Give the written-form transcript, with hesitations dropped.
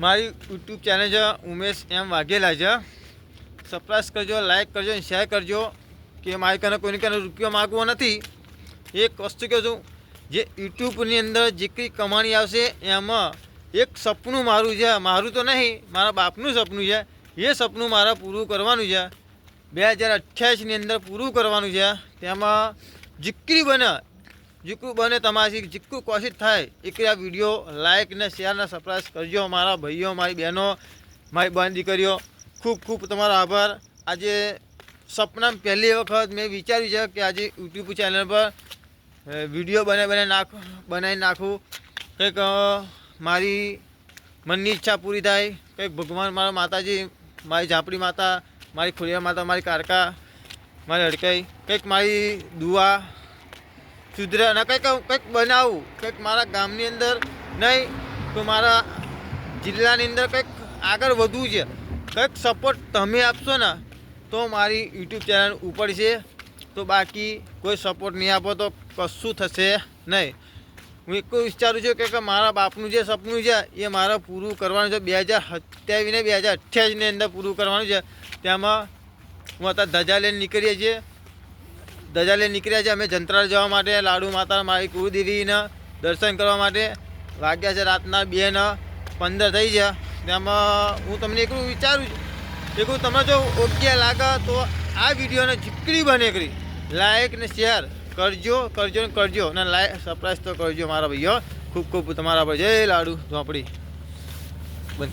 મારી YouTube channel છે ઉમેશ એમ વાઘેલા છે. સબસ્ક્રાઈબ કરજો, લાઈક કરજો અને શેર કરજો. કે મારી કને કોઈને કને રૂપિયો માગવો નથી. એક વસ્તુ કહું છું, જે યુટ્યુબની અંદર જેટલી કમાણી આવશે એમાં એક સપનું મારું છે, મારું તો નહીં, મારા બાપનું સપનું છે. એ સપનું મારે પૂરું કરવાનું છે. 2028ની અંદર પૂરું કરવાનું છે. તેમાં જેટલું બને તમારાથી જેટલું કોશિશ થાય એટલી આ વિડીયો લાઇક ને શેર ને સબસ્ક્રાઈબ કરજો. મારા ભાઈઓ, મારી બહેનો, મારી બેન દીકરીઓ, ખૂબ ખૂબ તમારો આભાર. આજે સપનામાં પહેલી વખત મેં વિચાર્યું છે કે આજે યુટ્યુબ ચેનલ પર વિડીયો બનાવી નાખું. કંઈક મારી મનની ઈચ્છા પૂરી થાય. કંઈક ભગવાન, મારા માતાજી, મારી ઝાંપડી માતા, મારી ખોડિયાર માતા, મારી કારકા, મારી હડકાઈ, કંઈક મારી દુઆ સુધરે અને કંઈક બનાવું. કંઈક મારા ગામની અંદર નહીં તો મારા જિલ્લાની અંદર કંઈક આગળ વધવું છે. કંઈક સપોર્ટ તમે આપશો ને તો મારી યુટ્યુબ ચેનલ ઉપર છે. તો બાકી કોઈ સપોર્ટ નહીં આપો તો કશું થશે નહીં. હું એક વિચારું છું કે મારા બાપનું જે સપનું છે એ મારે પૂરું કરવાનું છે. 2027 ને 2028ની અંદર પૂરું કરવાનું છે. તેમાં હું અત્યારે ધજા લઈને નીકળીએ છીએ. અમે જંત્રાળ જવા માટે, લાડુ માતા, મારી કુળદેવીના દર્શન કરવા માટે. વાગ્યા છે રાતના 2:15 થઈ ગયા. તેમાં હું તમને એકલું વિચારું છું, એકલું તમને જો યોગ્ય લાગે તો આ વિડીયોને જેટલી બને કરી લાઈક ને શેર કરજો અને લાઈક સબસ્ક્રાઈબ તો કરજો મારા ભાઈઓ. ખૂબ ખૂબ તમારા પર જય લાડુ ઝોંપડી બંધ.